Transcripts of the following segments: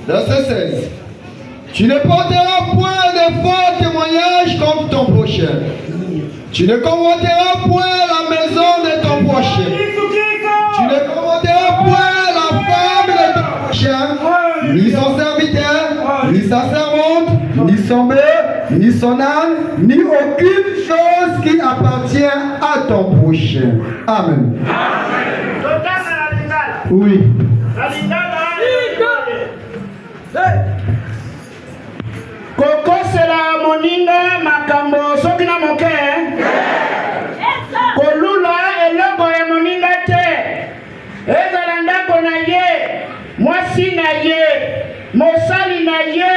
Verset 16. Tu ne porteras point de faux témoignages contre ton prochain. Tu ne convoiteras point la maison de ton prochain. Tu ne convoiteras point la femme de ton prochain, ni son serviteur, ni sa servante, ni son bœuf, ni son âne, ni aucune chose qui appartient à ton prochain. Amen. Oui. Koko sela moninga makambo soki na moke kolula eloko ya moninga te ezala ndako na ye mwasi na ye mosali na ye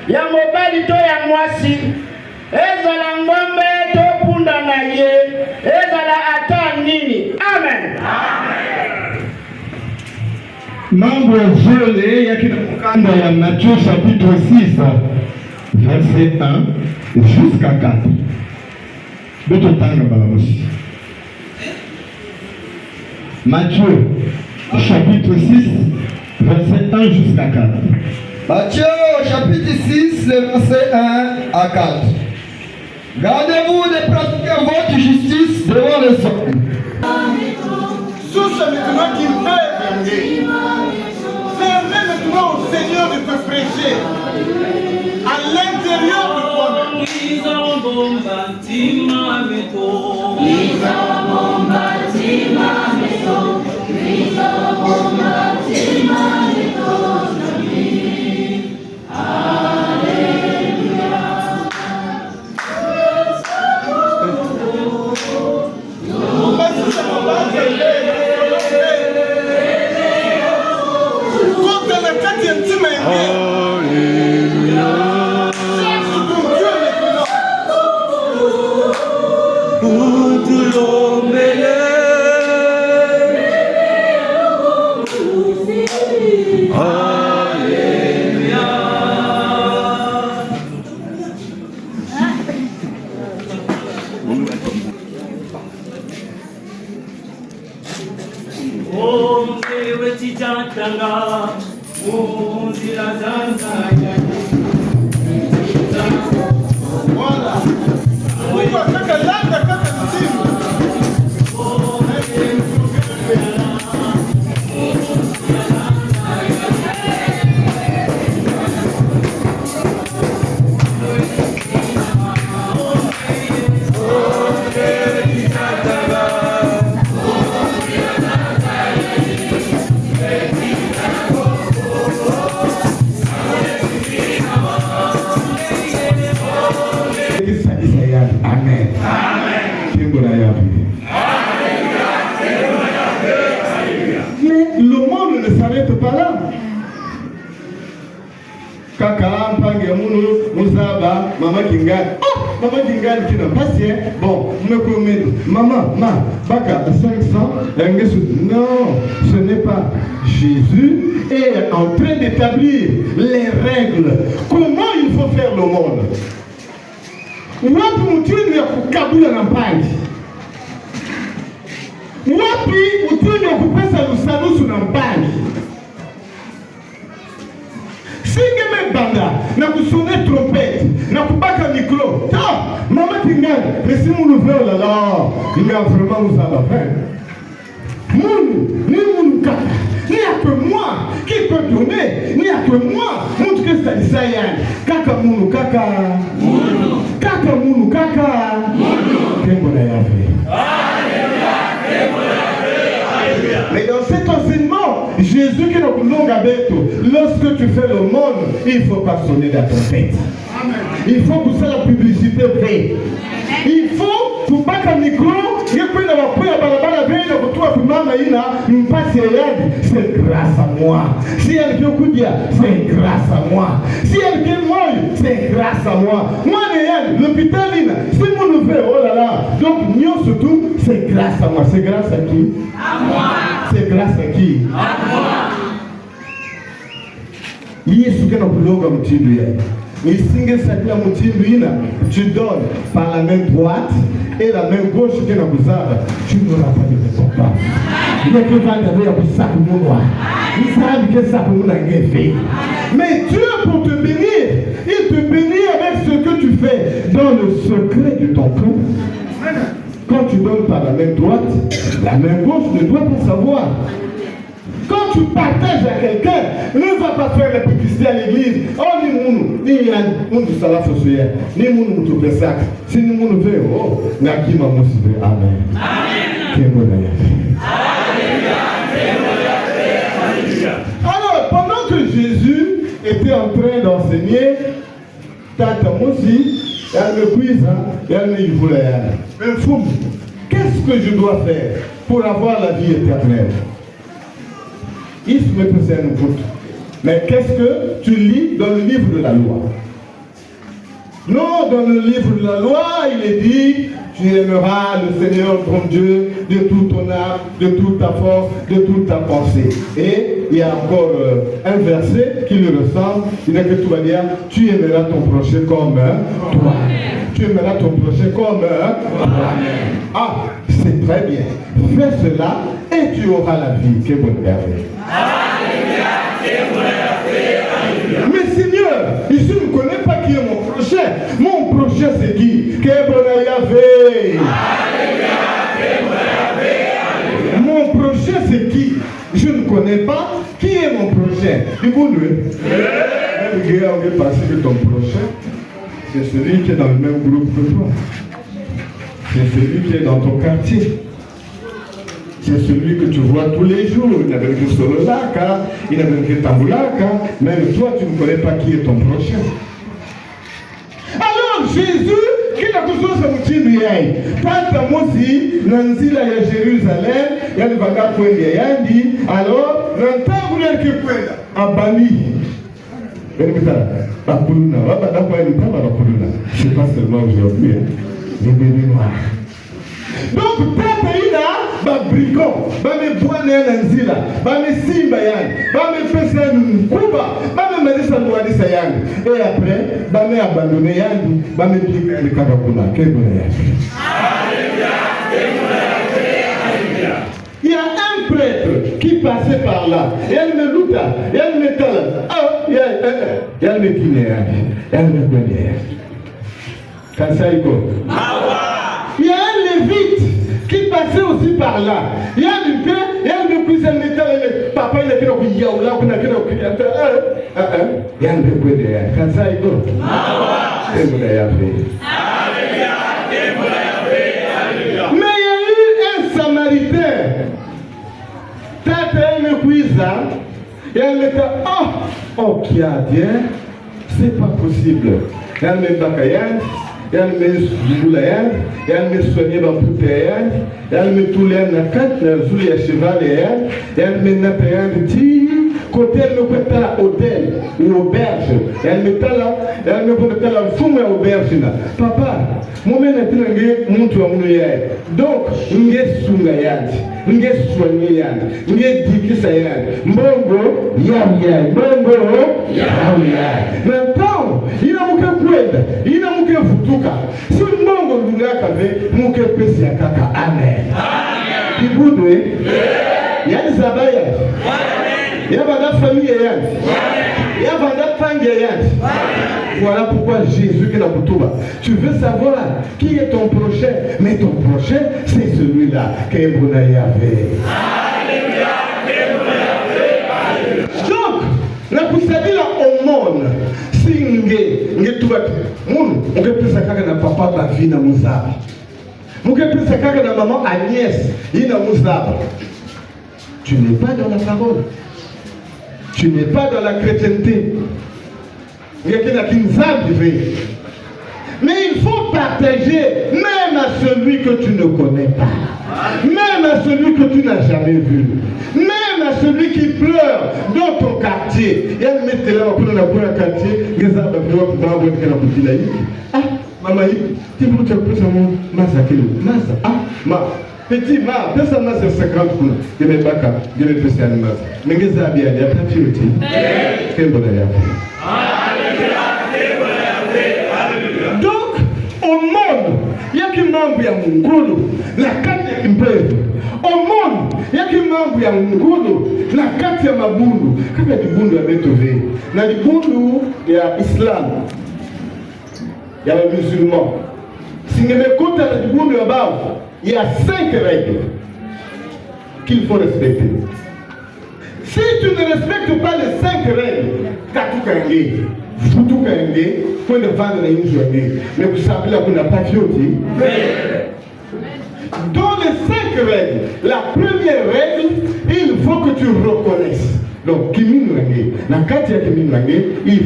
ya mobali to ya mwasi ezala ngombe to punda na ye ezala ata nini. Amen. Mambo ya vole ya kina mkanda ya Matthieu chapitre 6 verset 1 jusqu'à 4. Betotanga balamosi. Matthieu chapitre 6 verset 1 jusqu'à 4. Matthieu chapitre 6 verset 1 à 4. Gardez-vous de pratiquer votre justice devant les hommes. Sous ce maintenant qu'il peut venir. Permets maintenant au Seigneur de te prêcher à l'intérieur de toi-même. Maman Kingali. Oh, Maman Kingali qui n'a pas sien. Bon, me promène. Maman, baka 500. Non, ce n'est pas. Jésus est en train d'établir les règles. Comment il faut faire le monde. Wapi mutini ya kukabula na mpangi. Wapi mutini ya kupesa lusanusu na mpangi. Singeme banda na kusone trompette na kubaka micro. Ah, Maman Kingali, mais si mon ouvert là là, il a vraiment nous à la fin. Ni kaka, ni a que moi qui peut donner, ni a que moi, montre que ça dit ça yann. Kaka munu kaka. Kaka munu kaka. Qu'est-ce qu'on a fait? Mais dans cet enseignement, Jésus qui nous longue avec toi, lorsque tu fais le monde, il faut pas sonner la trompette. Il faut que ça la publicité vraie. Il faut que pas qu'un micro, il y a plus d'avoir pris à balabala veille, que toi, pour maman, il a une passe c'est grâce à moi. Si elle veut coup dire, c'est grâce à moi. Si elle veut moi, c'est grâce à moi. Moi, l'hôpital, si mon ouvert, oh là là. Donc, nous surtout, c'est grâce à moi. C'est grâce à qui? À moi. C'est grâce à qui? À moi. Il y a ce que nous voulons comme tu dis. tu donnes par la main droite et la main gauche qui est dans le zaba, tu n'auras pas de récompense. Mais Dieu, pour te bénir, il te bénit avec ce que tu fais dans le secret de ton cœur. Quand tu donnes par la main droite, la main gauche ne doit pas savoir. Quand tu partages à quelqu'un, ne va pas faire la publicité à l'église. Oh, ni mounou, ni yann, mounou sala fosoya, ni mounou moutou pesak. Si ni mounou veut, oh, ngaki mamou si veut. Amen. Amen. Alors, pendant que Jésus était en train d'enseigner, Tata Moussi, elle me cuise, elle me dit, mais fou, qu'est-ce que je dois faire pour avoir la vie éternelle? Il se met poser un autre. Mais qu'est-ce que tu lis dans le livre de la loi? Non, dans le livre de la loi, il est dit, tu aimeras le Seigneur ton Dieu de toute ton âme, de toute ta force, de toute ta pensée. Et il y a encore un verset qui lui ressemble. Il est que tu vas dire, tu aimeras ton prochain comme toi. Tu aimeras ton prochain comme toi. Ah, c'est très bien. Fais cela et tu auras la vie. Quelle bonne merveille. Mais Seigneur, ici je ne connais pas qui est mon prochain. Mon prochain c'est qui? Mon prochain c'est qui? Je ne connais pas qui est mon prochain. Du coup, on penser que ton prochain, c'est celui qui est dans le même groupe que toi. C'est celui qui est dans ton quartier. C'est celui que tu vois tous les jours. Il n'a même que Sololaka, il n'a même que Tamboulaka. Même toi, tu ne connais pas qui est ton prochain. Alors, Jésus, qui n'a que chose à vous dire, quand Mosi, Nanzila ya Jérusalem, il y a le bagage pour Yandi, alors, l'entendre qui est Abani. C'est pas seulement aujourd'hui, les bébés noirs. Donc, Tataïna, brigand, me boine Nanzila, me simba yan, me pesa kuba, me madisa nouadisa yan. Et après, me abandonner yan, me dire le Kabakuna. Quel bonheur. Il y a un prêtre qui passait par là, et elle me louta, et elle me tala. Ah, et elle me guinée, elle me connaît. Kansaïko. Il y a un lévite qui passait aussi par là. Il y a une paix, il y a une cuisine métal, papa il a fait un yaoula, on a fait un il y a une paix, Kansaïko. Mais il y a eu un samaritain. Tata elle me cuisa, et elle me dit, oh, qui a dit, c'est pas possible. Elle me bakayan. Elle me soulayan, elle me soignait dans tout elle me toulait dans quatre, elle me cheval elle me nappait de petit, côté elle me prêtait à l'hôtel ou auberge, elle me prêtait à la foume à auberge. Papa, moi je suis un peu donc, je suis soulayan, je suis soigné, je suis dikisayan, bongo, yam, bongo, yam. Maintenant, il a mon kwenda, il a mon vutuka. Si le monde nous a cavé, mon pesi kaka. Amen. Kibudwe, il y a des abayas. Il y a des familles. Il y a des familles. Voilà pourquoi Jésus qui est dans le Boutouma. Tu veux savoir qui est ton prochain, mais ton prochain, c'est celui-là. Donc, la poussade là au monde. Singe tuba mun ungepesa kaka na papa bavi na muzaba ungepesa kaka na maman Agnès ina muzaba. Tu n'es pas dans la parole, tu n'es pas dans la chrétienté. Mais il faut partager même à celui que tu ne connais pas, même à celui que tu n'as jamais vu, même à celui qui pleure dans ton quartier. Il y a un maître là dans le quartier, il y a ah, maman, tu peux te faire un massa, ah, ma, petit, ma, personne n'a 50 coups, il y a des bacs, il y a des personnes à massa. Mais il y a des papiers, quel bonheur. mambo ya mungulu na kati ya kimpevu. Omoni yaki mambo ya mungulu na kati ya mabundu. Kaka dibundu ya betove na dibundu ya Islam ya musulman. Singemekota na dibundu ya bao, il y a 5 règles qu'il faut respecter. Si tu ne respectes pas les 5 règles, katukange, futukange, point de vendre une journée. Mais vous savez là qu'on n'a pas fioti. Dans les 5 règles, la première règle, il faut que tu reconnaisses. Donc, il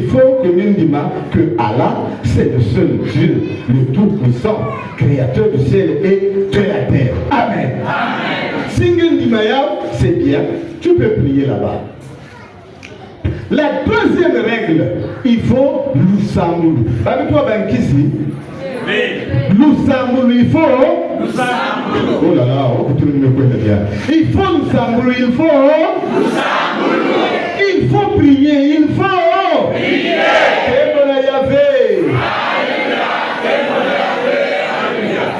faut que nous disions que Allah, c'est le seul Dieu, le Tout-Puissant, Créateur du ciel et de la terre. Amen. Single Dimaya, c'est bien, tu peux prier là-bas. La deuxième règle, il faut l'Usamulu. Avec toi, ben, qui c'est? L'Usamulu, il faut. Oh là là, oh, tout le monde me connaît bien. Il faut l'Usamulu, il faut. Il faut prier, il faut prier.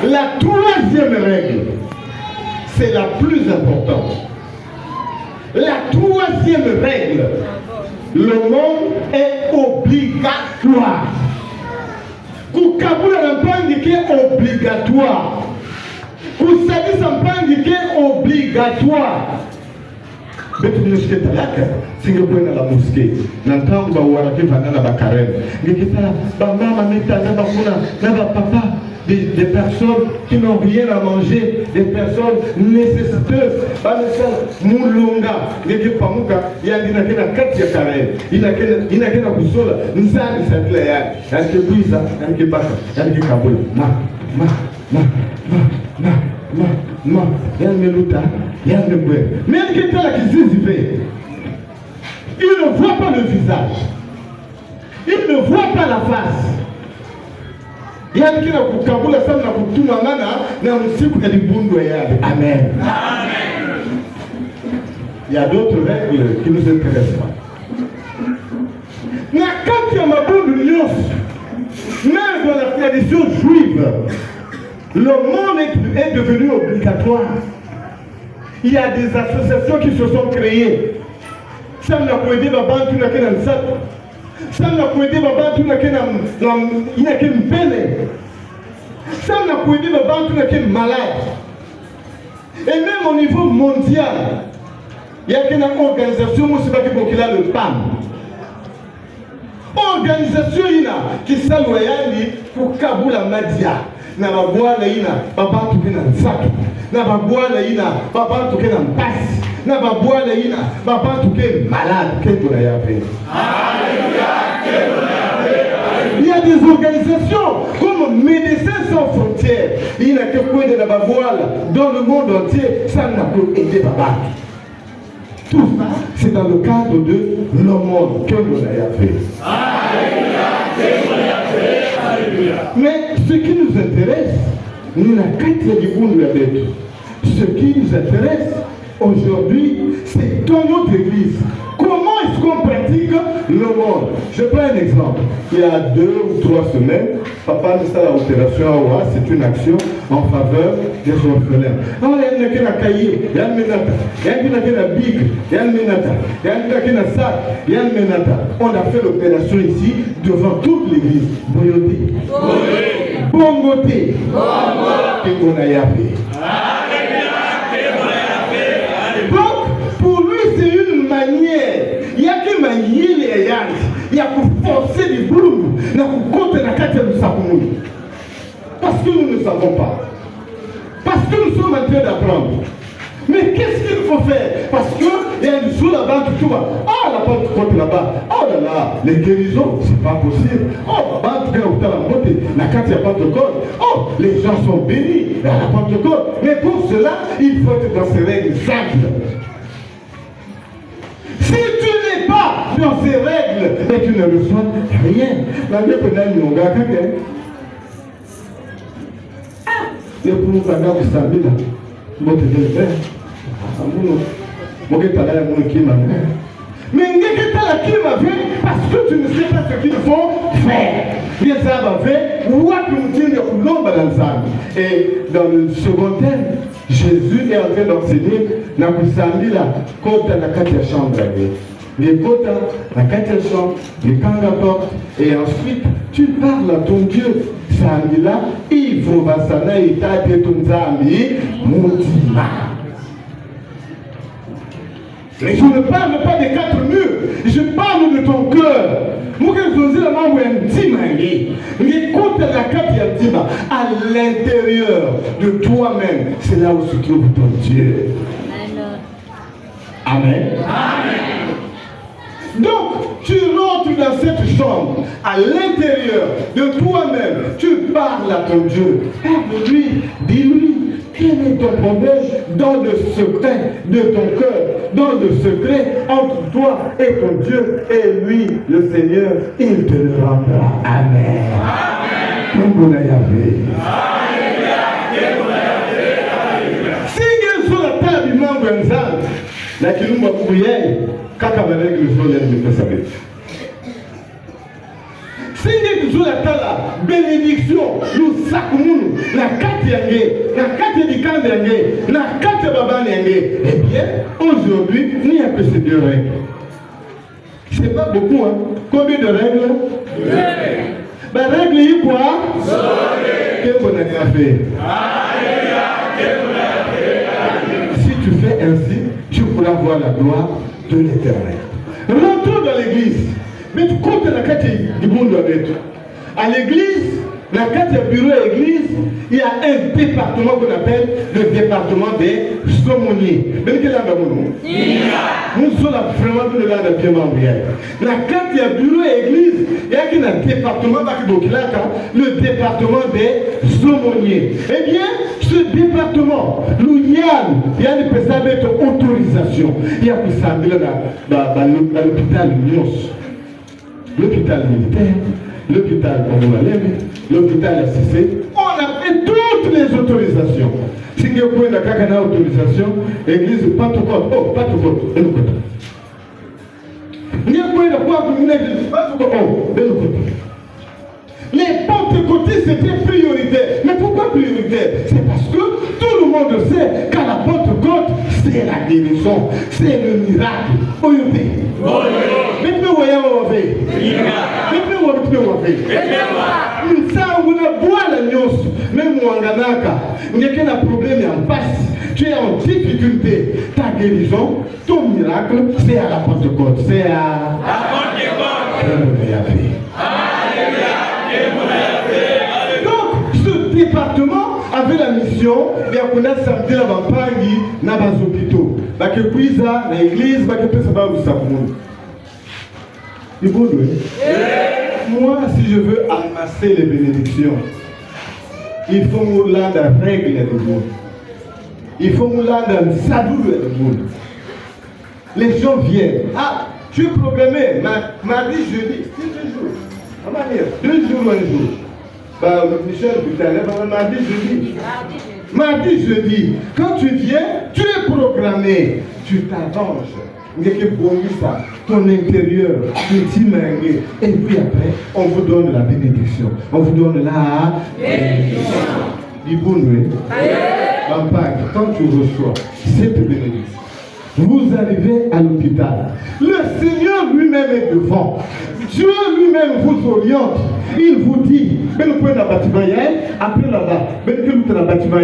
La troisième règle, c'est la plus importante. La troisième règle, le monde est obligatoire. Kukabula n'a pas indiqué obligatoire. Kusadi n'a pas indiqué obligatoire. Betu nishike talaka singekwenda la mosquée nantangu ba warake vanana ba carême ngikita ba mama meta na ba kuna na ba papa des personnes qui n'ont rien à manger, des personnes nécessiteuses. Ba mesala mulunga ngikipamuka yandina kena kati ya carême ina kena kusola nzani sadila yake kuiza yake baka yake kabula Yanmeluta, Yanmebwe. Mais il ne voit pas le visage. Il ne voit pas la face. Yanmekina kukabula sana na kutuma ngana na msiku ya libundu ya Amen. Il y a d'autres règles qui nous intéressent pas. Na kati ya mabundu nyos, même dans la tradition juive, le monde est devenu obligatoire. Il y a des associations qui se sont créées. Ça n'a pas aidé Baba, tout n'a qu'un ansat. Ça n'a pas aidé Baba, tout n'a qu'un pelle. Ça n'a pas aidé Baba, tout n'a qu'un malade. Et même au niveau mondial, il y a qu'une organisation qui a le PAM. Organisation qui s'alloyait pour Kaboula Madia. Na babwala ina babantu kena nsatu na babwala ina babantu kena mpasi na babwala ina babantu kena malade kendo na yape. Il y a des organisations comme Médecins sans frontières. Il n'y a que quoi de la babwala dans le monde entier, ça n'a pas aidé babantu. Tout ça, c'est dans le cadre de l'homme kendo na yape. Mais ce qui nous intéresse, nous n'avons qu'à dire ce qui nous intéresse aujourd'hui, c'est dans notre église. Comment est-ce qu'on pratique le monde? Je prends un exemple. Il y a 2 ou 3 semaines, papa nous a l'opération Awa, c'est une action en faveur des orphelins. Alors il y a un cahier, il y a un menata, il y a un big, il y a un menata, il y a un sac, il y a un menata. On a fait l'opération ici devant toute l'église. Boyoté, Bongoté, Kegonayape. Donc, pour lui, c'est une manière. Il y a que manier les yangs. Il y a pour forcer des boulots. Il y a pour compter la carte de Samoun. Parce que nous ne savons pas. Parce que nous sommes en train d'apprendre. Mais qu'est-ce qu'il faut faire? Parce qu'il y a une sous là-bas, tu vois. Ah, la porte côte là-bas. Oh là là, les guérisons, c'est pas possible. Oh, là-bas, tu viens au temps la montée. La carte, il n'y a pas de code. Oh, les gens sont bénis. Il n'y a pas de code. Mais pour cela, il faut être dans ces règles simples. Si tu n'es pas dans ces règles, et tu ne reçois rien. La vie qu'on a une longue à quelqu'un. C'est pour nous faire vous savez là. Moi, tu veux le faire. Moi, tu as l'air de qui m'a fait. Mais tu as la qui m'a fait parce que tu ne sais pas ce qu'il faut faire. les arbres avaient, ou à et dans le second thème, Jésus est en train d'enseigner dans le samedi là, quand la quatrième chambre. Les quotas, la quatrième chambre, les porte, et ensuite tu parles à ton Dieu. Samedi là, il faut vasana et taper ton zambi, motima. Je ne parle pas des 4 murs, je parle de ton cœur. Moi, je vous dis la main où écoute la quatrième à l'intérieur de toi-même, c'est là où se trouve ton Dieu. Amen. Amen. Donc, tu rentres dans cette chambre, à l'intérieur de toi-même, tu parles à ton Dieu. Parle-lui, dis-lui. Quel est ton problème dans le secret de ton cœur, dans le secret entre toi et ton Dieu, et lui, le Seigneur, il te le rendra. Amen. Amen. Comme vous l'avez vu. Si il sur la table du membre ensemble, la qui nous m'a prié, quand on a règle le sol, il me fait savoir. Si il sur la table, bénédiction, nous sacoumons, la carte du candé, la carte babanengé. Eh bien, aujourd'hui, il n'y a que ces 2 règles. C'est pas beaucoup, hein? Combien de règles? 2. La règle est quoi? Qu'est-ce qu'on a fait? Si tu fais ainsi, tu pourras voir la gloire de l'Éternel. Rentrons dans l'église. Mais tu comptes la carte du monde avec toi. À l'église, la carte du bureau à l'église, il y a un département qu'on appelle le département des aumôniers. Mais quel est le nous sommes vraiment de là de bien mariés. La carte du bureau à l'église, il y a un département, le département des aumôniers. Eh bien, ce département, il y a des personnes avec autorisation. Il y a des personnes dans l'hôpital Nyos. L'hôpital militaire, l'hôpital congolais, l'hôpital ACC, on a fait toutes les autorisations. Si vous avez une autorisation, l'église Pentecôte, Pentecôte, de l'autre côté. Les pentecôtistes c'était prioritaire. Mais pourquoi prioritaire? C'est parce que tout le monde sait qu'à la Pentecôte, c'est la guérison, c'est le miracle. Mais nous voyons où on fait. Nous savons la nyos, même moi en Ganaka, il y a un problème en passe. Tu es en difficulté. Ta guérison, ton miracle, c'est à la Pentecôte. C'est à la Pentecôte. Donc, ce département avait la mission de faire samedi la campagne dans les hôpitaux. Parce que puis dans l'église, parce que ça va vous savoir. C'est bon, oui? Moi, si je veux amasser les bénédictions, il faut me rendre la règle du monde. Il faut me rendre le sadoul du monde. Les gens viennent. Ah, tu es programmé mardi, jeudi, c'est 2 jours. On va dire 2 jours ou 1 jour. Bah, Michel, tout à l'heure, mardi, jeudi. Mardi, jeudi. Quand tu viens, tu es programmé. Tu t'arranges. Ton intérieur, tu t'immerges. Et puis après, on vous donne la bénédiction. On vous donne la bénédiction. Du bon, oui. Quand tu reçois cette bénédiction, vous arrivez à l'hôpital. Le Seigneur lui-même est devant. Dieu lui-même vous oriente. Il vous dit, ben vous pouvez bâtiment après là-bas, ben que vous bâtiment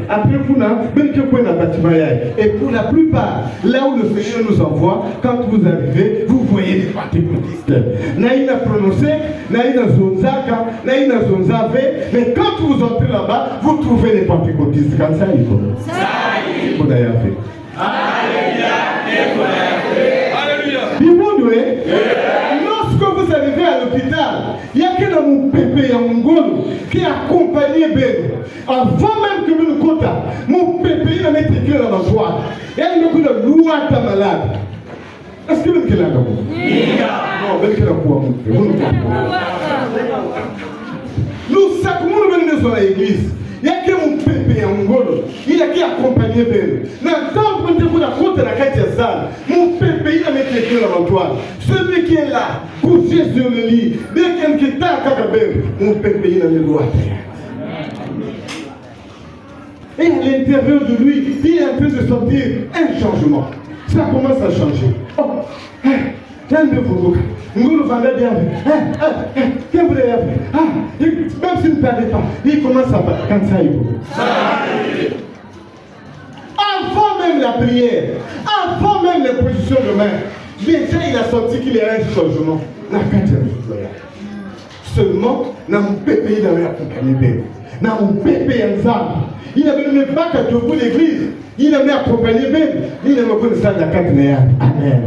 après vous ben que vous bâtiment. Et pour la plupart, là où le Seigneur nous envoie, quand vous arrivez, vous voyez les pentecôtistes. Naïna prononcé, naïna zonzaka, naïna zonzave, mais quand vous entrez là-bas, vous trouvez les pentecôtistes. Comme ça, il faut. Ça, il faut d'ailleurs faire. Alléluia. Lorsque vous arrivez à l'hôpital, il y a quelqu'un mon pépé à mon golo qui a accompagné Ben. Avant même que nous compte, mon pépé il a mis tes cœurs dans la joie. Et il a dit de louer ta malade. Est-ce que vous avez un amour? Non, vous avez un amour. Nous savons que nous sommes à l'église. Il y a que mon pépé en Ngolo, il a qui accompagné Ben. Maintenant, quand vous avez la côte de la carte salle, mon pépé, il a mis quelqu'un dans l'entoile. Celui qui est là, couché couché sur le lit. Dès quelques temps, mon père pays dans le droit. Et à l'intérieur de lui, il est en train de sentir un changement. Ça commence à changer. Oh, même s'il ne parlait pas, il commence à parler. Quand ça, il faut. Avant même la prière, avant même les positions de main, déjà il a senti qu'il y a un changement. Seulement, dans mon pépé, il avait accompagné. Dans mon pépé ensemble, il n'avait même pas qu'à debout l'église. Il avait accompagné même. Il n'avait pas de ça de la carte. Amen. Amen.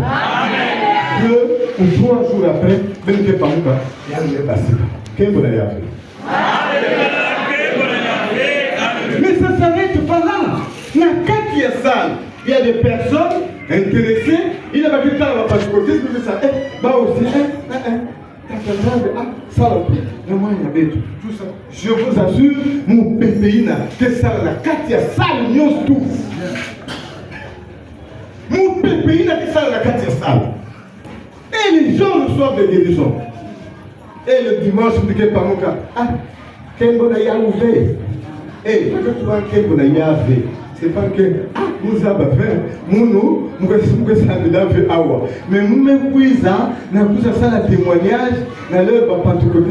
3 jours après, même que par moi, il y a un passé. Qu'est-ce que vous avez appris? Mais ça ne s'arrête pas là. Dans la carte qui est sale, il y a des personnes intéressées. Il n'a pas pu faire la passeportiste, mais ça, bah aussi, ça, tout ça. Je vous assure, mon pépéina, que ça, la carte qui est sale, nous tout. Mon pépéina, que ça, la carte qui est sale. Et les gens reçoivent des guérisons. Et le dimanche, je dis par mon cas, quel bon aïe a ouvert. Et quand tu vois quel bon aïe a fait, c'est pas que nous avons fait, nous avons mais nous même cuisons, nous avons ça le témoignage, dans l'heure de Pentecôte,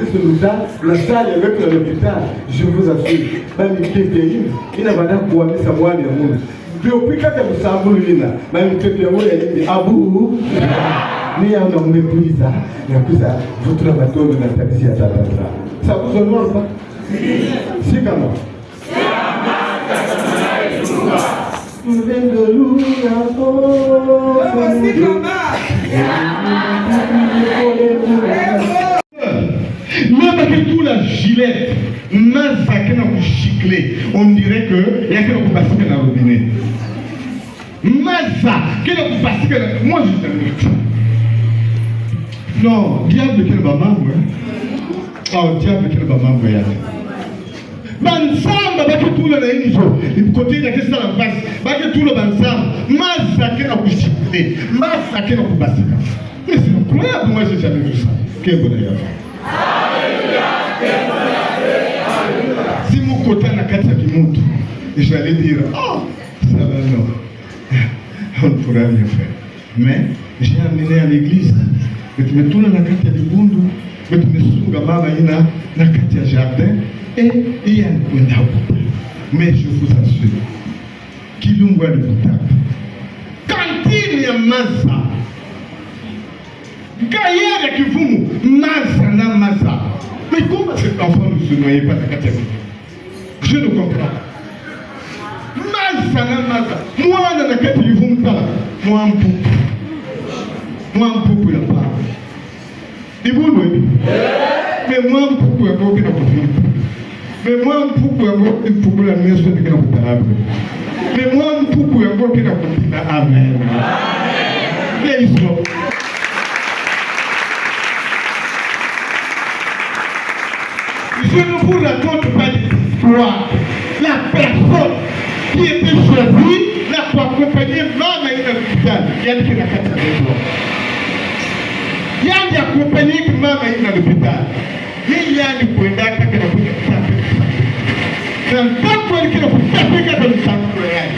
la salle avec l'hôpital, je vous assure, dans les pays, il n'a pas d'avoir mis sa voix de monde. Depuis que vous savez, mais il Abou, ni un homme méprise, votre bateau de la taxi à Tata. Ça vous honore pas? Si, comment? Même avec tout la gilette, on dirait que il y a quelqu'un qui passe dans le robinet. Massa, quelqu'un qui passe dans le moi je t'aime. Non, diable quel maman, oh diable quel maman, Bansamba bakitula na inzo côté na kesa la face bakitula bansamba masaka na kushikile masaka na kubasika. Mais c'est incroyable, moi j'ai jamais vu ça. Quel bonheur. Si mon côté na kati ya kimuntu j'allais dire oh ça va non on ne pourra rien faire. Mais j'ai amené à l'église et tu me tournes na kati ya libundu et tu me sunga mama ina na kati ya jardin. Et il y a un peu. Mais je vous assure, qu'il nous voit le tape. Quand il y a massa, Gaïa qui vous massa na massa. Mais comment cet enfant ne se noyait pas dans la catégorie? Je ne comprends pas. Massa na massa. Moi dans la catégorie vous me parlez. Moi un poupe. Moi un poupe la part. Et vous oui. Mais moi un poupe la part. Mais moi, pourquoi il faut que la maison de la mais moi, pourquoi il faut que la Amen. Je ne vous raconte pas l'histoire. La personne qui était choisie n'a pas accompagné maman à l'hôpital. Il y a qui n'a pas il y a qui accompagné maman à l'hôpital. Il y a qui pouvait faire c'est un peu qui ne peut pas faire que dans le sang royal.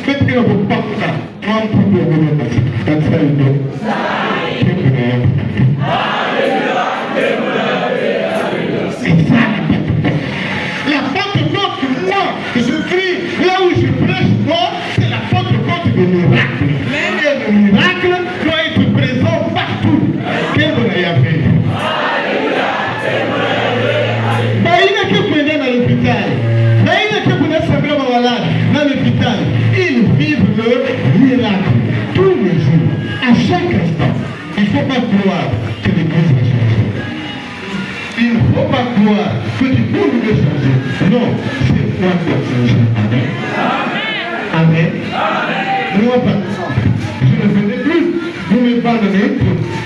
Mais qui ne peut pas faire. Moi, je peux vous dire ça. C'est ça. La Pentecôte, moi, je crie, là où je prêche, moi, c'est la Pentecôte du miracle. Et le miracle doit être présent partout. Qu'est-ce que vous avez fait? Il n'y a que vous dans l'hôpital. Dans l'hôpital, ils vivent le miracle tous les jours, à chaque instant. Il ne faut pas croire que l'église va changer. Il ne faut pas croire que du coup nous va changer. Non, c'est toi qui vas changer. Amen. Amen. Moi, par exemple, je ne venais plus, vous me pardonnez,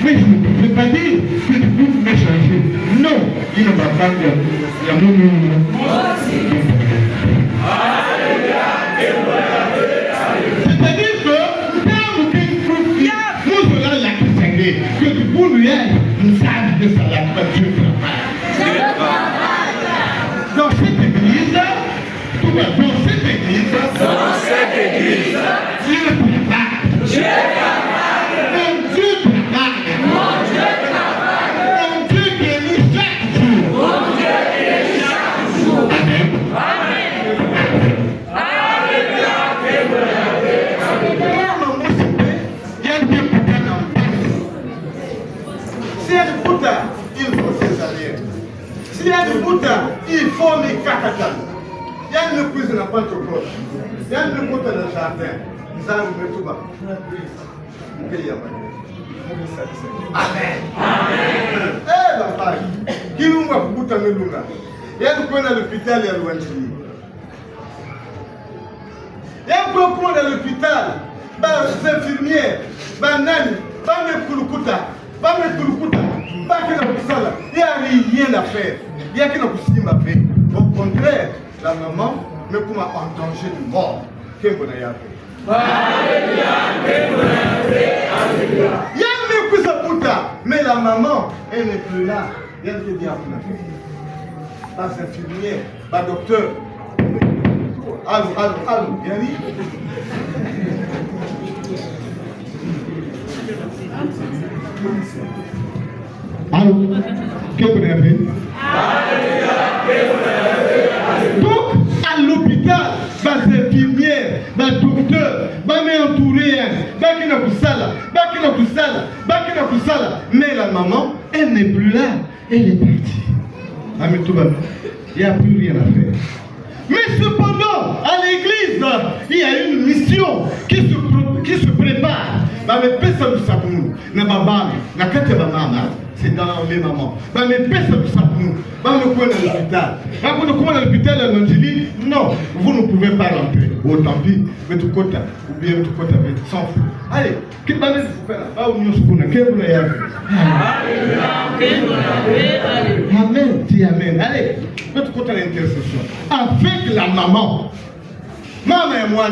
mais je ne pouvais pas dire que du coup vous m'avez changé. Non, il ne m'a pas dit. Il y a mon nom. C'est-à-dire que quand vous nous allons la que du coup nous nous savons Puta, il faut me kakata. Il y a une cuisine à Pentecôte. Il y a une côte dans le jardin. Nous allons mettre tout bas. Amen. Eh, papa, qui nous va pour ta melouna? Il y a une coin à l'hôpital, il y a loin de lui. Il y a un propos dans l'hôpital. Les infirmières, les nannies, les kulukuta, les kulukuta, il n'y a rien à faire. Il n'y a rien à faire. Au contraire, la maman me met en danger de mort. Qu'est-ce qu'on a fait? Mais la maman, elle n'est plus là. Elle te dit à pas infirmière, pas docteur. Allô, bien dit. Allô, qu'est-ce qu'on a fait? Donc, à l'hôpital, les infirmières, les docteurs, les entourés, mais la maman, elle n'est plus là, elle est partie. Il n'y a plus rien à faire. Mais cependant, à l'église, il y a une mission qui se prépare. C'est dans les mamans. L'hôpital, non, vous ne pouvez pas rentrer. Oh, tant pis, mais tout côté, ou bien tout côté avec sans fou. Allez, qu'est-ce que vous faites là? Amen, dis amen. Allez, tout côté l'intercession. Avec la maman. Maman et moi,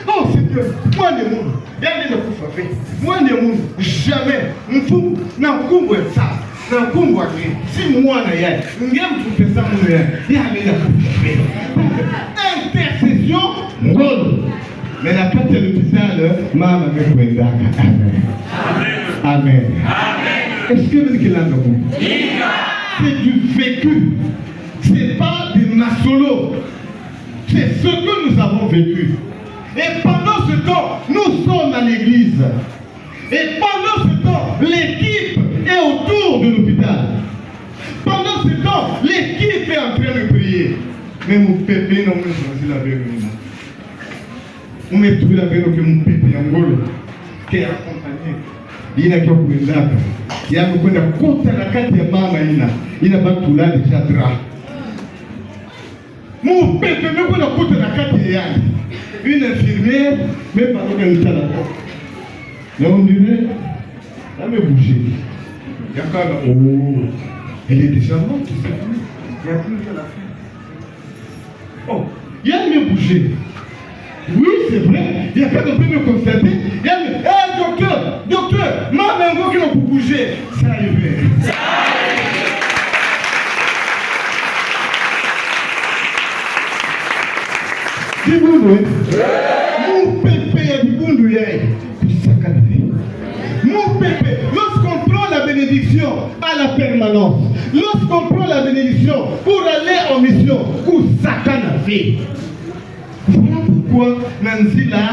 oh Seigneur, moi ne moun, y'a ne kufa fait. Moi ne moun, jamais, m'fou, n'a kumbo ça, n'a kumbo qui. Si moi na y'a, n'aime tout ça mon y'a ne kufa fait. Intercession, rôle. Mais la carte de l'hôpital, maman me prendra. Amen. Amen. Est-ce que vous dites là c'est du vécu. C'est pas du masolo. C'est ce que nous avons vécu. Et pendant ce temps, nous sommes à l'église. Et pendant ce temps, l'équipe est autour de l'hôpital. Pendant ce temps, l'équipe est en train de prier. Mais mon pépé n'a pas choisi la vérité. On m'a trouvé la vérité que mon pépé en gros, qui est accompagné. Il y a qui ont il y a beaucoup de côté à la carte de maman. Il n'a pas tout là déjà drap. Mon pépé me connaît côté à la carte de Yann. Une infirmière, même pas qu'elle était là. Là, on dirait, elle m'a bougé. Il y a quand même, oh, elle est déjà morte, il n'y a plus rien à faire. Oh, il y a mieux bougé. Oui, c'est vrai, il y a quand même me constater. Il y a mieux, hé, docteur, maman, qui n'a pas bougé. Ça arrive. Mon pépé est bundu. Mon pépé, lorsqu'on prend la bénédiction à la permanence, lorsqu'on prend la bénédiction pour aller en mission, où Sakana fait. Voilà pourquoi Nancy là,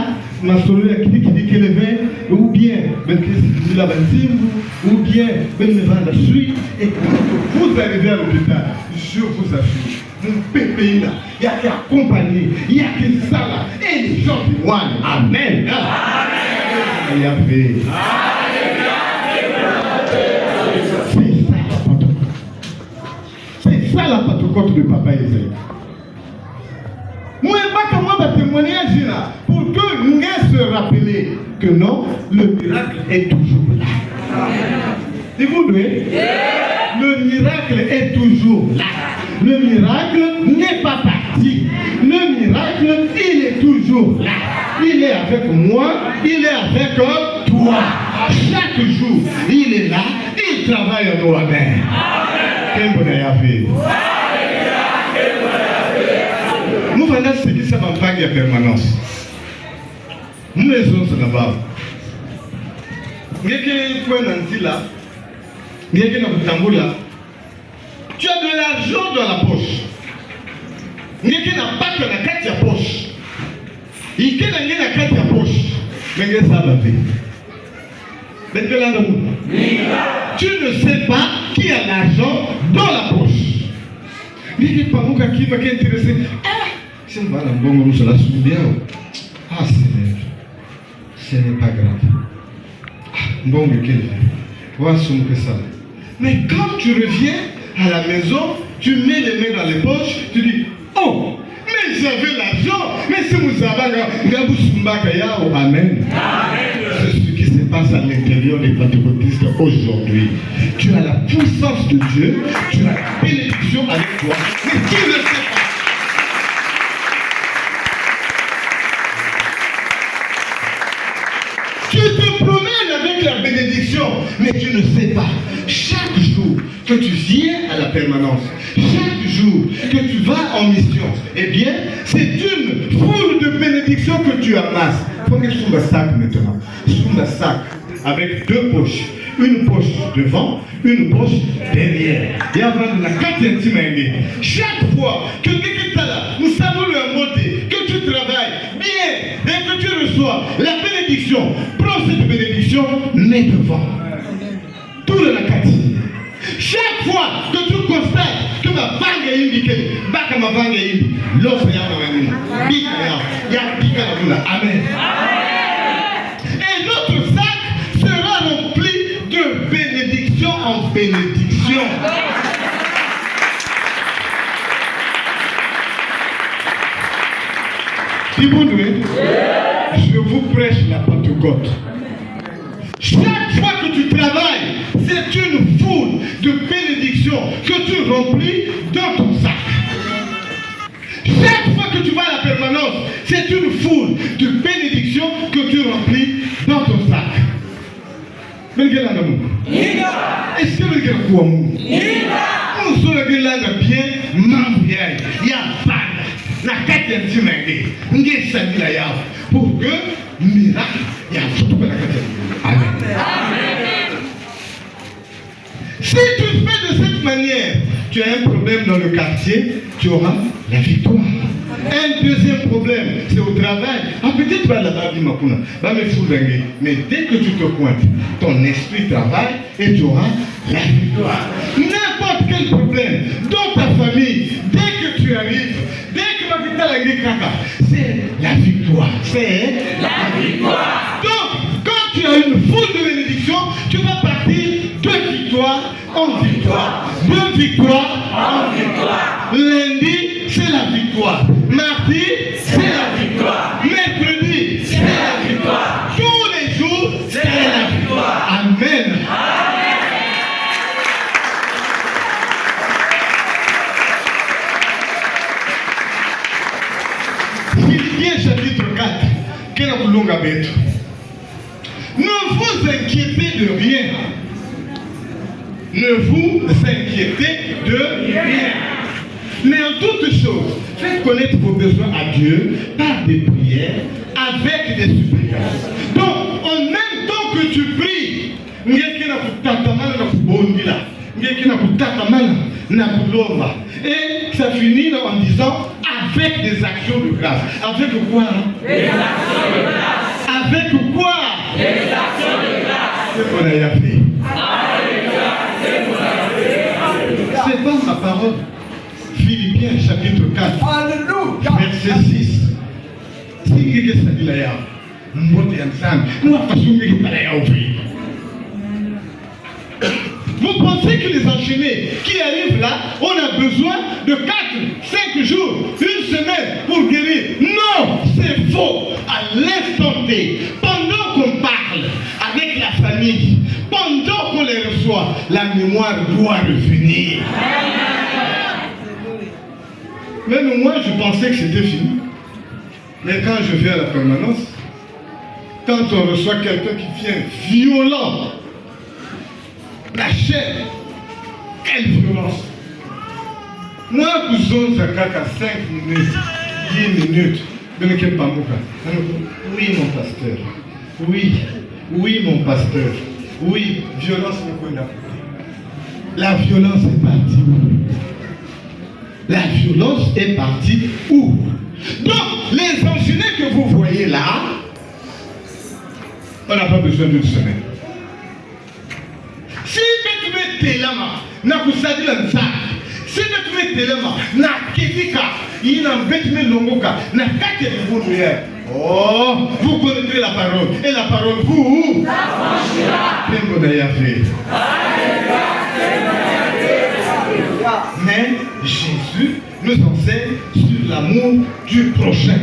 ma soeur qui dit qu'elle est ou bien la ou bien la suite, et quand vous arrivez à l'hôpital, je vous assure. Mon pépé là, il y a qui accompagner, il y a qui ça là, et les gens du roi. Amen. Amen. C'est ça la Pentecôte de Papa Isaïe. Moi, pas que moi, ma témoignage là, pour que nous se rappeler que non, le miracle est toujours là. Et vous voyez, le miracle est toujours là. Le miracle n'est pas parti. Le miracle, il est toujours là. Il est avec moi, il est avec toi. Chaque jour, il est là, il travaille en nous. Amen. Quel bonheur a fait. Nous venons de se dire ça en vague de permanence. Nous les sommes là-bas. Nous tu as de l'argent dans la poche. Il n'y a pas que la carte de poche. Il y a la carte de poche. Mais ça va faire. Tu ne sais pas qui a l'argent dans la poche. Niki pamuka kiva qui est intéressé. C'est un bon rouge la soudia. Ah, ce n'est pas grave. Bon, voici que ça. Mais quand tu reviens à la maison, tu mets les mains dans les poches, tu dis, oh, mais j'avais l'argent, mais si vous avez Amen. C'est ce qui se passe à l'intérieur des pentecôtistes aujourd'hui. Tu as la puissance de Dieu, tu as la bénédiction avec toi, mais tu ne sais pas. Tu te promènes avec la bénédiction, mais tu ne sais pas. Chaque jour que tu viens à la permanence, chaque jour que tu vas en mission, eh bien, c'est une foule de bénédictions que tu amasses. Il faut que je trouve un sac maintenant. Je trouve un sac avec deux poches. Une poche devant, une poche derrière. Et avant de la quatrième semaine, chaque fois que nous savons le moté, que tu travailles bien et que tu reçois la bénédiction, prends cette bénédiction, mets devant. Tout le quatrième. Chaque fois que tu constates que ma vangue est indiquée, que ma vangue est indiquée, l'offre est Amen. Et notre sac sera rempli de bénédiction en bénédiction. Je vous prêche la Pentecôte. Chaque fois que tu travailles, c'est une foule de bénédictions que tu remplis dans ton sac. Chaque fois que tu vas à la permanence, c'est une foule de bénédictions que tu remplis dans ton sac. Est-ce que vous avez quoi? On se regarde bien, m'envoyer. Il y a pas la quatrième semaine. Pour que miracle, il y a surtout la quatrième. Amen. Si tu fais de cette manière, tu as un problème dans le quartier, tu auras la victoire. Un deuxième problème, c'est au travail. Ah, peut-être pas là-bas, mais dès que tu te pointes, ton esprit travaille et tu auras la victoire. N'importe quel problème dans ta famille, dès que tu arrives, dès que ma victoire c'est la victoire. C'est la victoire. Donc, quand tu as une foule de bénédictions, tu vas partir de victoire en victoire. De victoire en victoire. Lundi, c'est la victoire. Mardi, c'est la victoire. Mercredi, c'est la victoire. Tous les jours, c'est la victoire. Amen. Philippiens chapitre 4. Quel est le long à mettre? Ne vous inquiétez de rien. Ne vous inquiétez de rien. Mais en toutes choses, faites connaître vos besoins à Dieu par des prières, avec des supplications. Donc, en même temps que tu pries, et ça finit en disant avec des actions de grâce. Avec quoi? Des actions de grâce. Avec quoi? Des actions de grâce. C'est qu'on a fait. C'est pas ma parole. Philippiens chapitre 4. Alléluia. Verset 6. Vous pensez que les enchaînés qui arrivent là, on a besoin de 4, 5 jours, une semaine pour guérir? Non, c'est faux. À l'instant T, pendant qu'on parle avec la famille, pendant qu'on les reçoit, la mémoire doit revenir. Même moi, je pensais que c'était fini. Mais quand je viens à la permanence, quand on reçoit quelqu'un qui vient violent, la chair, quelle violence! Moi, vous êtes à 5 minutes, 10 minutes, oui, mon pasteur, oui, mon pasteur, oui, violence, la violence est partie où? La violence est partie où? Donc, les enchaînés que vous voyez là, on n'a pas besoin d'une semaine. Si tu veux tes lamas, Si tu mets telema, na kedika, il n'a pas longoka, na kate de vous. Oh, vous connaissez la parole. Et la parole vous mais Jésus nous enseigne sur l'amour du prochain.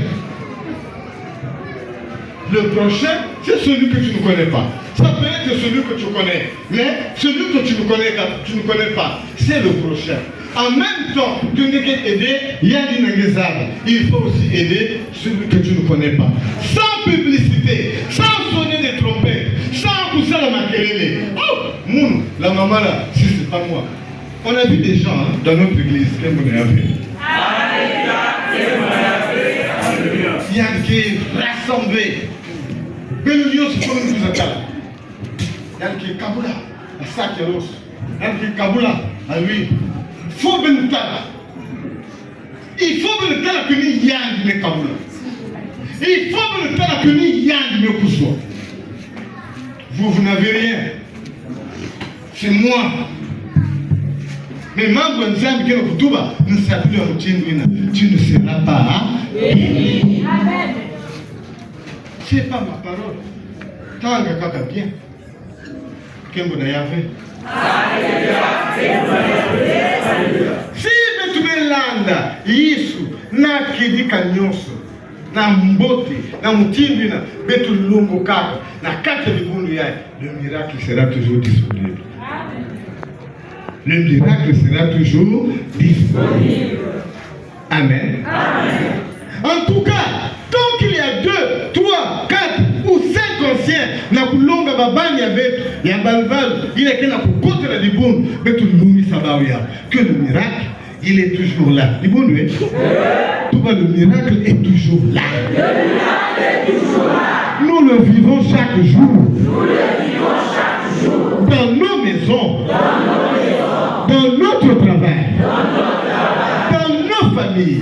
Le prochain, c'est celui que tu ne connais pas. Ça peut être celui que tu connais, mais celui que tu ne connais pas, c'est le prochain. En même temps que tu es aidé, il faut aussi aider celui que tu ne connais pas. Sans publicité, sans sonner des trompettes, sans pousser la maquerelle. Oh, Moun, la maman là, si c'est pas moi. On a vu des gens dans notre église, qu'est-ce qu'on a vu? Il y a qui est rassemblé. Benunion, c'est comme nous attendons. Il y a qui est Kaboula, à Sakeros. Il y a qui est Kaboula, à lui. Il faut Benutala. Il faut Benutala que nous yang de Kaboula. Il faut Benutala que nous yang de Kouswa. Vous n'avez rien. C'est moi. Mais mambo nzambi kena kutuba nsabili wa mtindwina tu ne seras pas béni. Amen. C'est pas ma parole. Tanga kaka bien. Kembo na yave. Si betu belanda Yesu na kidika nyonso na mbote na mtindwina betu lungo kaka na kate bibundu yae, le miracle sera toujours disponible. Le miracle sera toujours disponible. Amen. Amen. En tout cas, tant qu'il y a 2, 3, 4 ou 5 anciens, na kulonga babani avec Yambalval, il est que na kukote la liboun, mais tout le monde que le miracle, il est toujours là. Liboun, oui. Le miracle est toujours là. Le miracle est toujours là. Nous le vivons chaque jour. Nous le vivons chaque jour. Dans nos maisons. Dans notre travail, dans nos familles.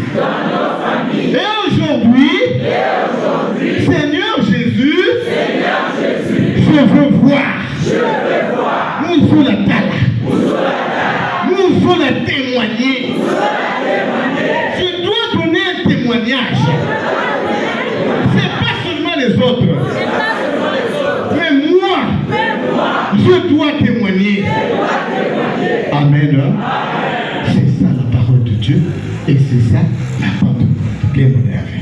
Et aujourd'hui, Seigneur Jésus, je veux voir. Nous sommes la table. Nous sommes la témoigner. Je dois donner un témoignage. Ce n'est pas seulement les autres. Mais moi, je dois témoigner. Amen. C'est ça la parole de Dieu et c'est ça la porte que vous avez.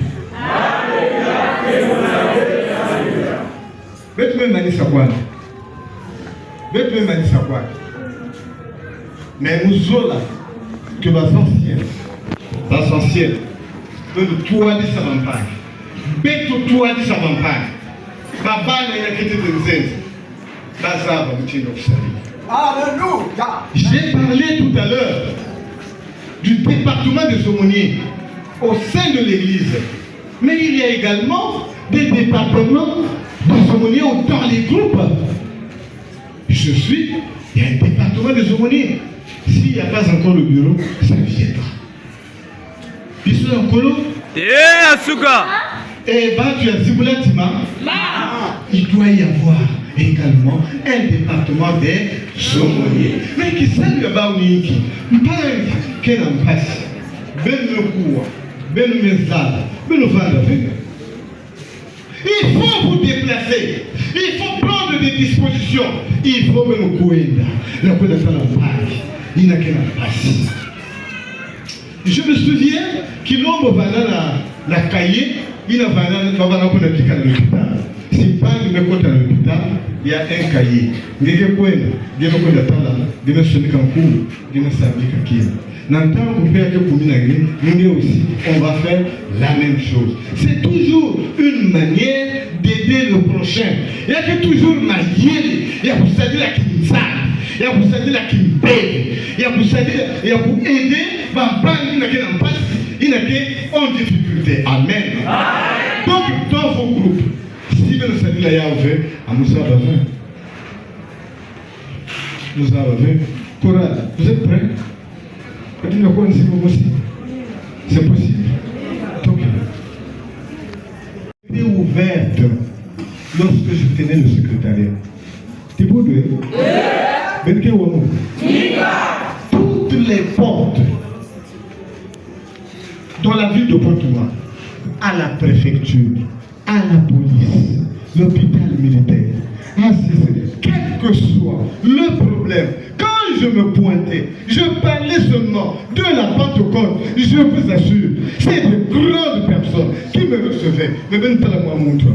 Mais nous sommes là que les anciens que le toit de sa campagne, bête au toit de sa campagne, Baba n'a quitté de Zenz, Baza va vous Alléluia. J'ai parlé tout à l'heure du département des aumôniers au sein de l'église. Mais il y a également des départements des aumôniers dans les groupes. Il y a un département des aumôniers. S'il n'y a pas encore le bureau, ça viendra. Ils sont en colo. Et bah tu as Zibulatima. Il doit y avoir également un département des aumôniers. Mais qui s'appelle le Baouniki, pas qu'elle en passe. Ben le cours, ben le message, ben le vendre. Il faut vous déplacer. Il faut prendre des dispositions. Il faut me le courir. Le coup de faire la page. Il n'a qu'elle en passe. Je me souviens qu'il l'homme va dans la cahier. Il va dans l'hôpital. Si pas de me côté à l'hôpital, il y a un cahier. Il y a un coin, il y a un coin de temps là, il y a un semi kankou, il y a un sabi kaki. N'entend qu'on fait que pour nous aussi, on va faire la même chose. C'est toujours une manière d'aider le prochain. Il y a que toujours ma yéli, il y a pour s'aider la kimsa, il y a pour s'aider la kimbé, il y a pour s'aider, il y a pour aider, ma banque, il n'a qu'un impasse, il n'a qu'en difficulté. Amen. Donc, dans vos groupes, si vous ne savez pas où à Moussa Bavin, Moussa Bavin, Cora, vous êtes prêts? C'est possible. Donc, c'était ouverte lorsque je tenais le secrétariat. Tu peux dire? Tout toutes les portes dans la ville de Pointe-Noire, à la préfecture, à la police, l'hôpital militaire, à Cicérie, quel que soit le problème, quand je me pointais, je parlais seulement de la Pentecôte, je vous assure, c'est de grandes personnes qui me recevaient. Mais ben pas la moi montre.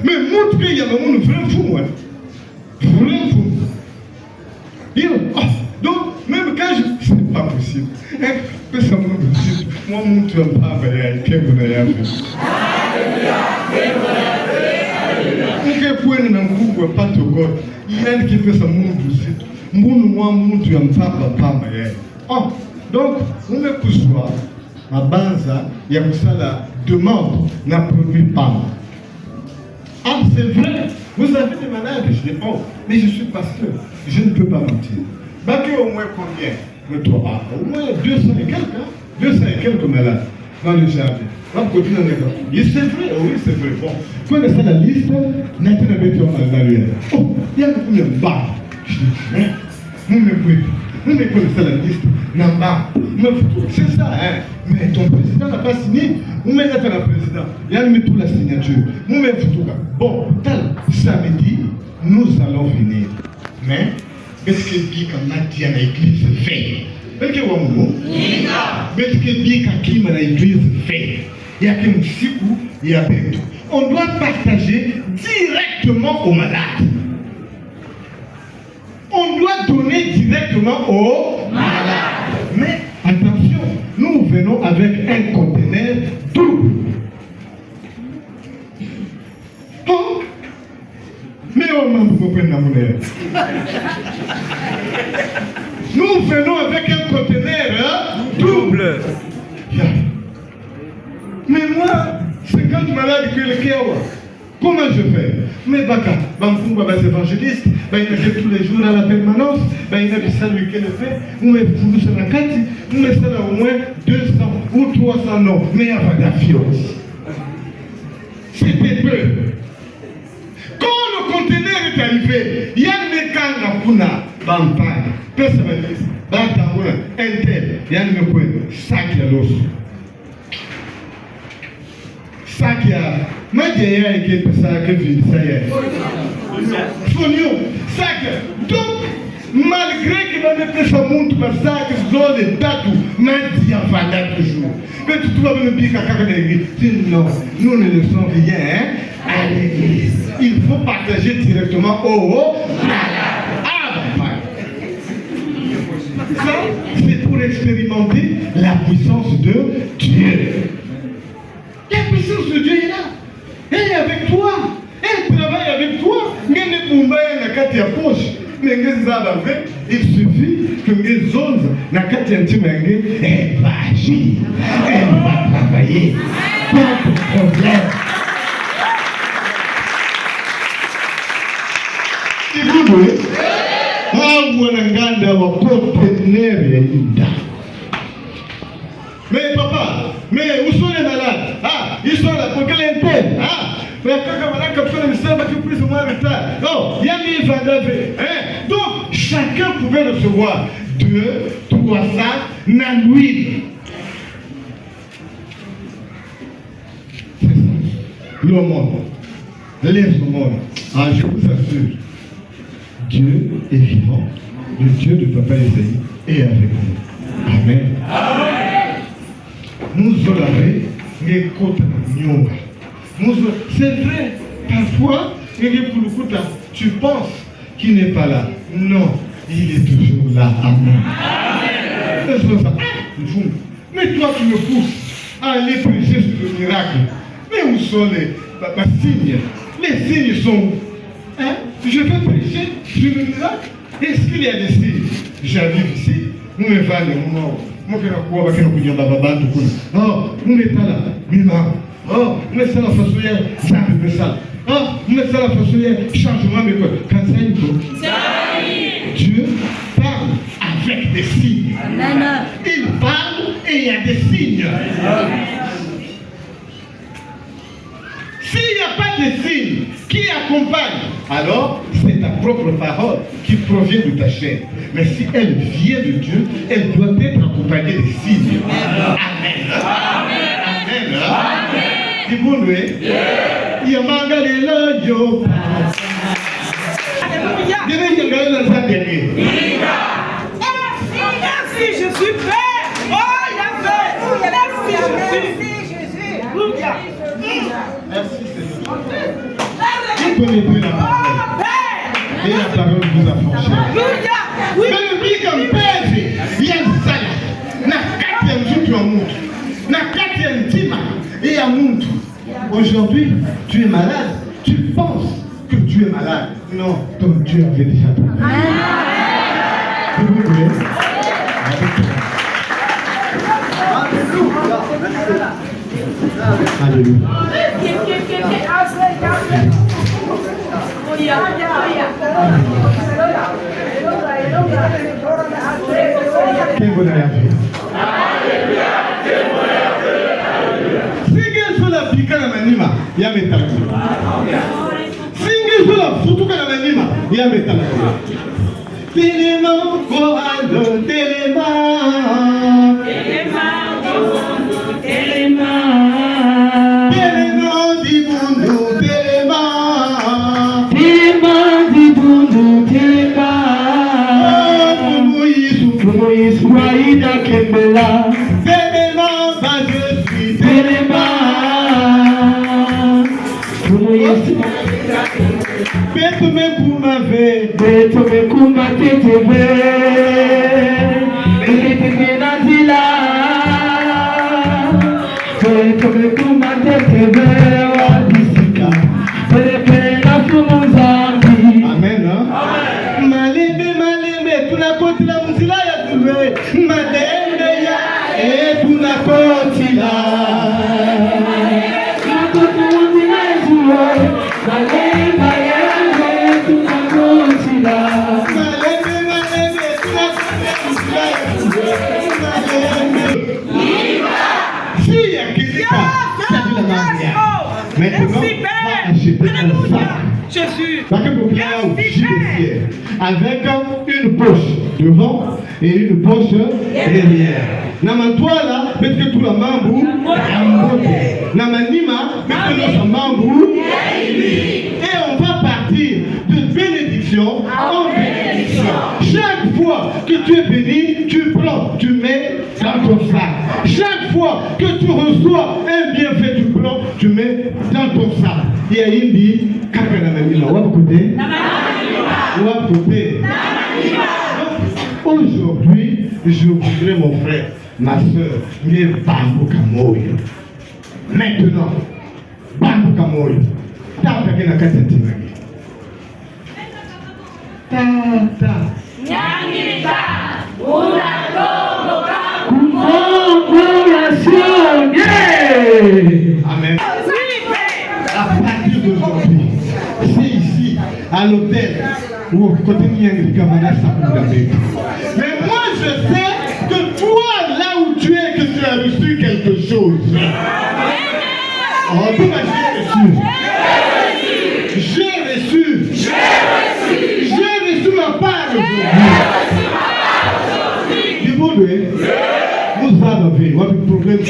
Mais montre qu'il y a un monde vraiment fou, moi. Vraiment fou. Donc, même quand je... C'est pas possible. Mais ça me dit, moi, montre pas, mais il y a un peu donc, on me pousse ma banza, il y a ça la demande n'a produit pas. Ah, c'est vrai, vous avez des malades. Je dis, oh, mais je suis pasteur, je ne peux pas mentir. Baké au moins combien? Mais toi, au moins 200 et quelques, hein? 200 et quelques malades dans le jardin. C'est vrai, oui, c'est vrai. Bon, connaissez la liste, maintenant, on a lu. Oh, il y a combien de bas? Je dis, vous me connaissez la liste, c'est ça, hein. Mais ton président n'a pas signé, vous mettez la président, il y a mis toute la signature. Bon, samedi, nous allons venir. Mais, qu'est-ce que dit quand Mathia à l'église fait? Qu'est-ce que dit quand Kim à l'église fait? Il y a qu'un sikou, il y a tout. On doit partager directement aux malades. On doit donner directement aux malades. Mais attention, nous venons avec un conteneur double. Oh, mais on m'a pas la monnaie. Nous venons avec un conteneur double. Mais moi, 50 malades que le Kéwa. Comment je fais? Mais Baka, Bamfou, les évangélistes, il y a tous les jours à la permanence, il y a ça lui qui le fait, nous mettons sur la carte, nous mettons au moins 200 ou 300 noms, mais il y a pas d'affiance. C'était peu. Quand le conteneur est arrivé, il y a des camps à Puna, Bampagne, personnaliste, Bantamuna, Intel, il y a des coins, sac à l'os. Sac à Madéa et quelque chose que je ça y est. Fonio, sac. Donc, malgré qu'il a fait sa montre par sac, zone et tatou, Madéa va là toujours. Mais tu vas me dire qu'à l'église, non, nous ne laissons rien à l'église. Il faut partager directement au malade. Ça, c'est pour expérimenter la puissance de Dieu. La puissance de Dieu est là. Elle est avec toi. Elle travaille avec toi. Il suffit que les zones na kati ya ntima yange, elle va agir. Elle va travailler. Pas de problème. Ibudu, wananganda wa conteneur ya Yuda. Mais papa, mais où sont les malades? Ah, ils sont là pour quelle interne? Ah, mais quand malade comme ça, le sabre qui plus ou moins retard. Non, il y a mis Vandavé. Donc, chacun pouvait recevoir 2, 3 sacs d'huile. C'est ça. L'aumône, les aumônes. Ah, je vous assure, Dieu est vivant. Le Dieu de Papa Isaïe est avec nous. Amen. Amen. Nous honorer les côtes nyonga. C'est vrai, parfois, tu penses qu'il n'est pas là. Non, il est toujours là. Amen. Mais toi, tu me pousses à aller prêcher sur le miracle. Mais où sont les signes? Les signes sont où? Hein? Je vais prêcher sur le miracle. Est-ce qu'il y a des signes? J'arrive ici, nous me valons les morts. Oh, nous mettons là, Mima. Oh, nous mettons la façon hier, j'arrive de ça. Oh, nous mettons la façon hier, changement de quoi? Quand ça y est, Dieu parle avec des signes. Il parle et il y a des signes. S'il n'y a pas de signes qui accompagnent, alors c'est ta propre parole qui provient de ta chair. Mais si elle vient de Dieu, elle doit être accompagnée des signes. Amen. Amen. Amen. Dis-moi, il y a mangalé l'odio. Merci Jésus, Père. Oh, il a fait. Merci Jésus. Alléluia. Merci Seigneur. Vous connaissez la parole. Et la parole vous a franchi. Oui. Mais le but comme père, il y a une salle. Na quatrième jour tu en montes. Na quatrième tima et à monte. Aujourd'hui, tu es malade. Tu penses que tu es malade. Non, ton Dieu avait déjà parlé. Vous voulez? Alléluia. Quel bonheur à faire. Singe sola pika na manima ya metala. Singe sola futuka na manima ya metala. Telema koalo telema. Amen. Malembe, tunakotila mzila ya tuwe. Malembe ya tunakotila. Maintenant, va acheter un sac. Jésus. Avec une poche devant et une poche derrière. Namantwala, mettre tout la mambu, Namanima, mettre notre mambu. Et on va partir de bénédiction en bénédiction. Chaque fois que tu es béni, tu prends, tu mets dans ton sac. Chaque fois que tu reçois un bienfait, tu prends, tu mets dans ton sac. Il y a une dit, aujourd'hui, je voudrais mon frère, ma soeur, mais Bambo Kamoyo. Maintenant, Bambo Kamoyo. Tata kena kata timani. Tata. Nyangita. Unakomoka. Amen. À partir d'aujourd'hui, c'est ici, à l'hôtel, où vous côté Mais moi, je sais que toi, là où tu es, que tu as reçu quelque chose. Oh, j'ai reçu. J'ai reçu ma part aujourd'hui. Vous avez un problème.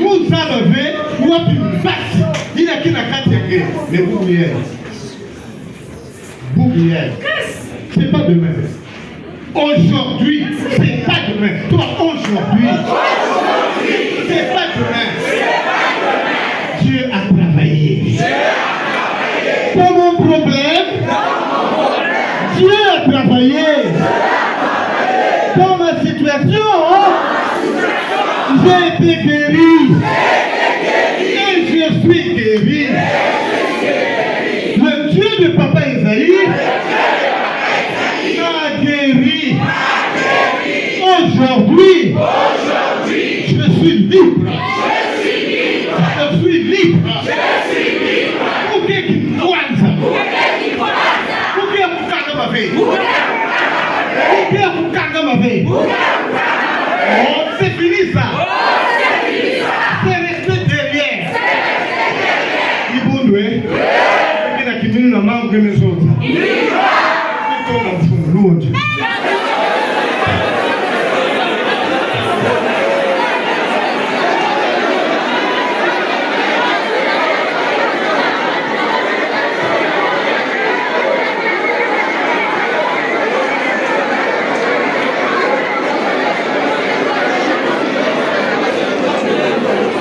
Vous avez une base. Il y a qui n'a qu'à dire, mais vous c'est pas demain. Aujourd'hui, c'est pas demain. Toi, aujourd'hui, c'est pas demain. Dieu a travaillé. Pour mon problème, Dieu a travaillé. Dans ma situation, j'ai été guéri. Et je suis guéri. Le Dieu de Papa Isaïe m'a guéri. Aujourd'hui, je suis libre. Je suis libre. C'est fini ça. C'est resté derrière. Il diminu na mangu emezoza. Ndio na mfumuloje.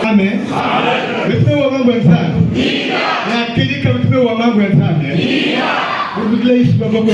Amen. Mtume wa mambo ya sana. Na kilika mtume wa mambo ya sana. Ndio. Biblia hii sababu